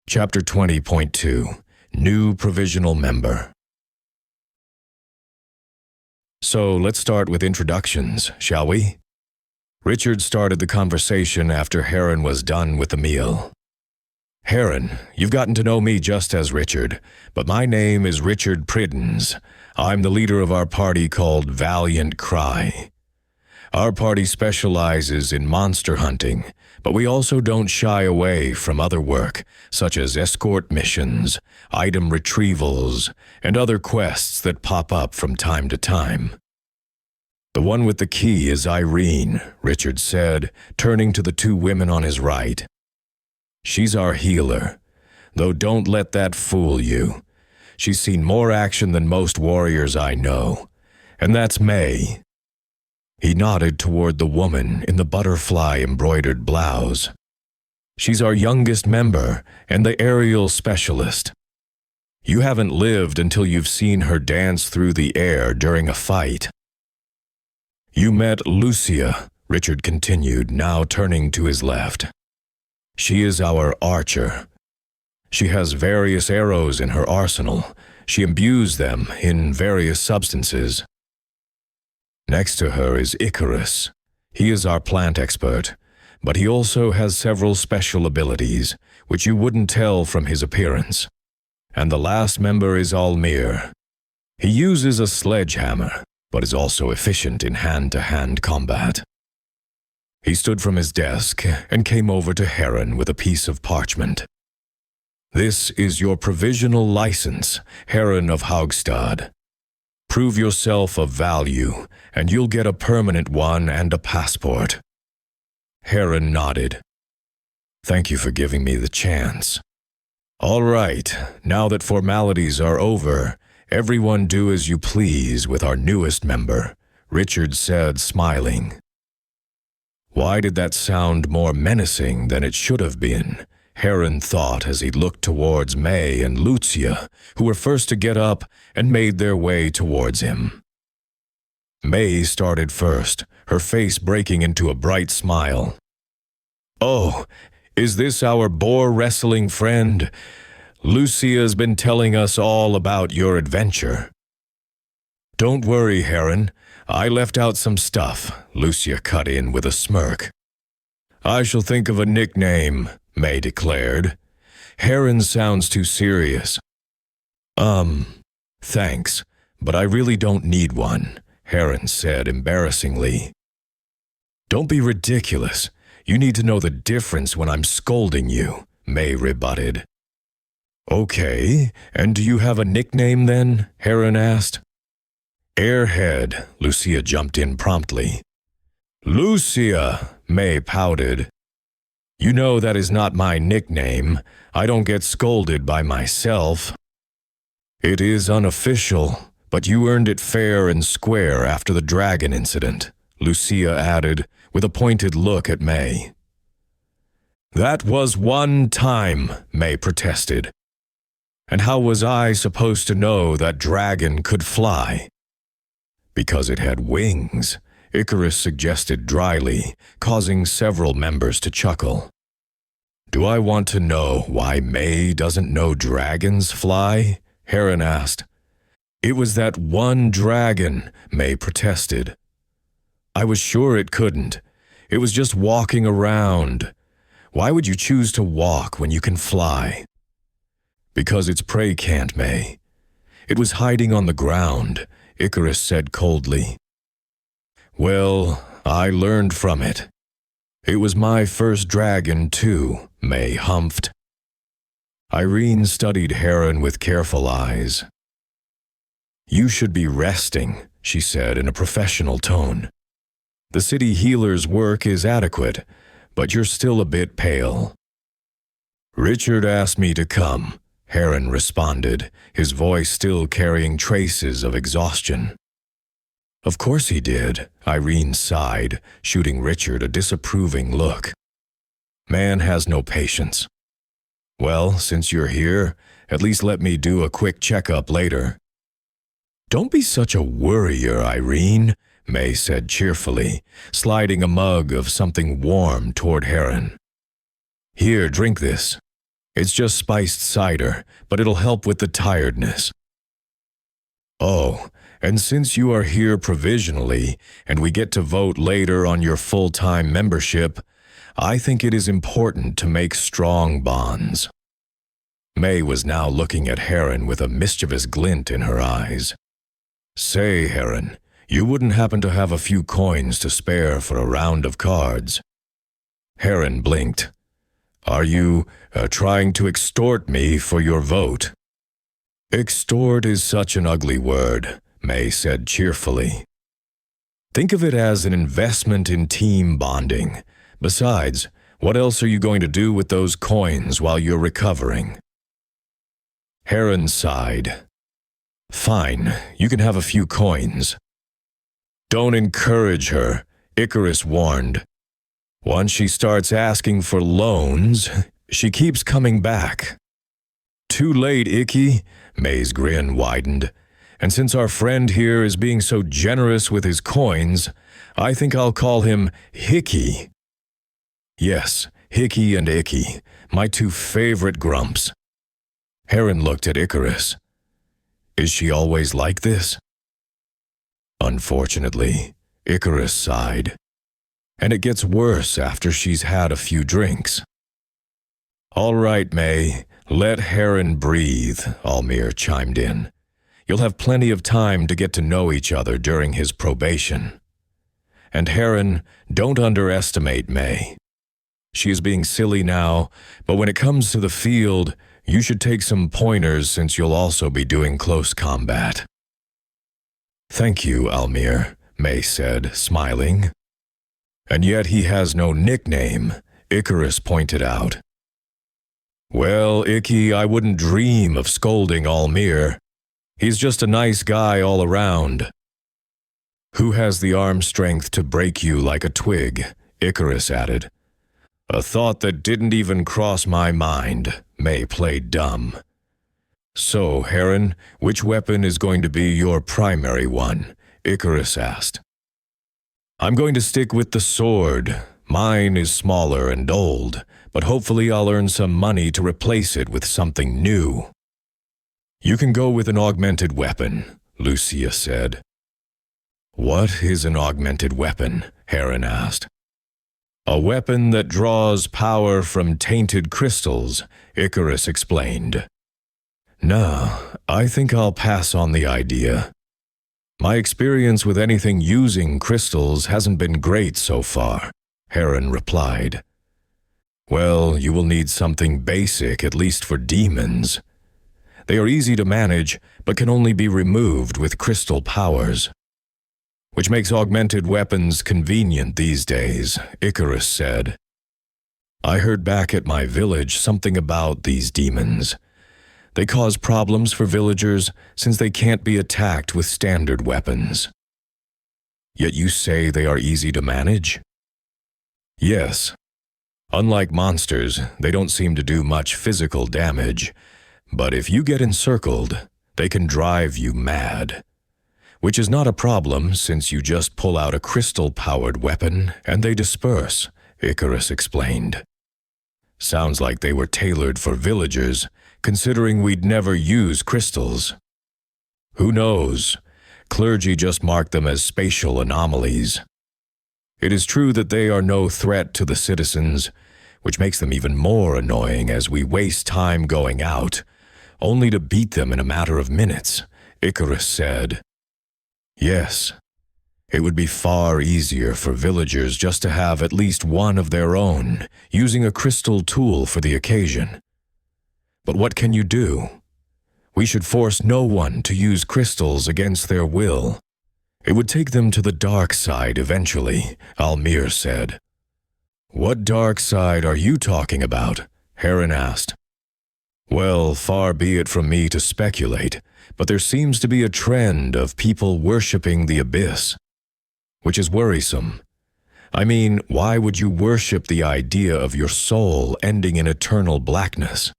Chapter 20.2 New Provisional Member. So let's start with introductions, shall we? Richard started the conversation after Heron was done with the meal. Heron, you've gotten to know me just as Richard, but my name is Richard Priddens. I'm the leader of our party called Valiant Cry. Our party specializes in monster hunting, but we also don't shy away from other work, such as escort missions, item retrievals, and other quests that pop up from time to time. The one with the key is Irene, Richard said, turning to the two women on his right. She's our healer, though don't let that fool you. She's seen more action than most warriors I know, and that's May. He nodded toward the woman in the butterfly-embroidered blouse. She's our youngest member and the aerial specialist. You haven't lived until you've seen her dance through the air during a fight. You met Lucia, Richard continued, now turning to his left. She is our archer. She has various arrows in her arsenal. She imbues them in various substances. Next to her is Icarus. He is our plant expert, but he also has several special abilities, which you wouldn't tell from his appearance. And the last member is Almir. He uses a sledgehammer, but is also efficient in hand-to-hand combat. He stood from his desk and came over to Heron with a piece of parchment. This is your provisional license, Heron of Haugstad. Prove yourself of value, and you'll get a permanent one and a passport. Heron nodded. Thank you for giving me the chance. All right, now that formalities are over, everyone do as you please with our newest member, Richard said, smiling. Why did that sound more menacing than it should have been? Heron thought as he looked towards May and Lucia, who were first to get up and made their way towards him. May started first, her face breaking into a bright smile. Oh, is this our boar wrestling friend? Lucia's been telling us all about your adventure. Don't worry, Heron. I left out some stuff, Lucia cut in with a smirk. I shall think of a nickname, May declared. Heron sounds too serious. Thanks, but I really don't need one, Heron said embarrassingly. Don't be ridiculous. You need to know the difference when I'm scolding you, May rebutted. Okay, and do you have a nickname then? Heron asked. Airhead, Lucia jumped in promptly. Lucia, May pouted. You know that is not my nickname. I don't get scolded by myself. It is unofficial, but you earned it fair and square after the dragon incident, Lucia added, with a pointed look at May. That was one time, May protested. And how was I supposed to know that dragon could fly? Because it had wings, Icarus suggested dryly, causing several members to chuckle. Do I want to know why May doesn't know dragons fly? Heron asked. It was that one dragon, May protested. I was sure it couldn't. It was just walking around. Why would you choose to walk when you can fly? Because its prey can't, May. It was hiding on the ground, Icarus said coldly. Well, I learned from it. It was my first dragon, too, May humphed. Irene studied Heron with careful eyes. You should be resting, she said in a professional tone. The city healer's work is adequate, but you're still a bit pale. Richard asked me to come, Heron responded, his voice still carrying traces of exhaustion. Of course he did, Irene sighed, shooting Richard a disapproving look. Man has no patience. Well, since you're here, at least let me do a quick checkup later. Don't be such a worrier, Irene, May said cheerfully, sliding a mug of something warm toward Heron. Here, drink this. It's just spiced cider, but it'll help with the tiredness. Oh, and since you are here provisionally, and we get to vote later on your full-time membership, I think it is important to make strong bonds. May was now looking at Heron with a mischievous glint in her eyes. Say, Heron, you wouldn't happen to have a few coins to spare for a round of cards? Heron blinked. Are you trying to extort me for your vote? Extort is such an ugly word, May said cheerfully. Think of it as an investment in team bonding. Besides, what else are you going to do with those coins while you're recovering? Heron sighed. Fine, you can have a few coins. Don't encourage her, Icarus warned. Once she starts asking for loans, she keeps coming back. Too late, Icky, May's grin widened. And since our friend here is being so generous with his coins, I think I'll call him Hickey. Yes, Hickey and Icky, my two favorite grumps. Heron looked at Icarus. Is she always like this? Unfortunately, Icarus sighed. And it gets worse after she's had a few drinks. All right, May, let Heron breathe, Almir chimed in. You'll have plenty of time to get to know each other during his probation. And Heron, don't underestimate May. She is being silly now, but when it comes to the field, you should take some pointers since you'll also be doing close combat. Thank you, Almir, May said, smiling. And yet he has no nickname, Icarus pointed out. Well, Icky, I wouldn't dream of scolding Almir. He's just a nice guy all around. Who has the arm strength to break you like a twig? Icarus added. A thought that didn't even cross my mind, May played dumb. So, Heron, which weapon is going to be your primary one? Icarus asked. I'm going to stick with the sword. Mine is smaller and old, but hopefully I'll earn some money to replace it with something new. You can go with an augmented weapon, Lucia said. What is an augmented weapon? Heron asked. A weapon that draws power from tainted crystals, Icarus explained. No, I think I'll pass on the idea. My experience with anything using crystals hasn't been great so far, Heron replied. Well, you will need something basic, at least for demons. They are easy to manage, but can only be removed with crystal powers. Which makes augmented weapons convenient these days, Icarus said. I heard back at my village something about these demons. They cause problems for villagers since they can't be attacked with standard weapons. Yet you say they are easy to manage? Yes. Unlike monsters, they don't seem to do much physical damage, but if you get encircled, they can drive you mad. Which is not a problem since you just pull out a crystal-powered weapon and they disperse, Icarus explained. Sounds like they were tailored for villagers, considering we'd never use crystals. Who knows? Clergy just mark them as spatial anomalies. It is true that they are no threat to the citizens, which makes them even more annoying as we waste time going out, only to beat them in a matter of minutes, Icarus said. Yes, it would be far easier for villagers just to have at least one of their own, using a crystal tool for the occasion. But what can you do? We should force no one to use crystals against their will. It would take them to the dark side eventually, Almir said. What dark side are you talking about? Heron asked. Well, far be it from me to speculate, but there seems to be a trend of people worshipping the abyss, which is worrisome. I mean, why would you worship the idea of your soul ending in eternal blackness?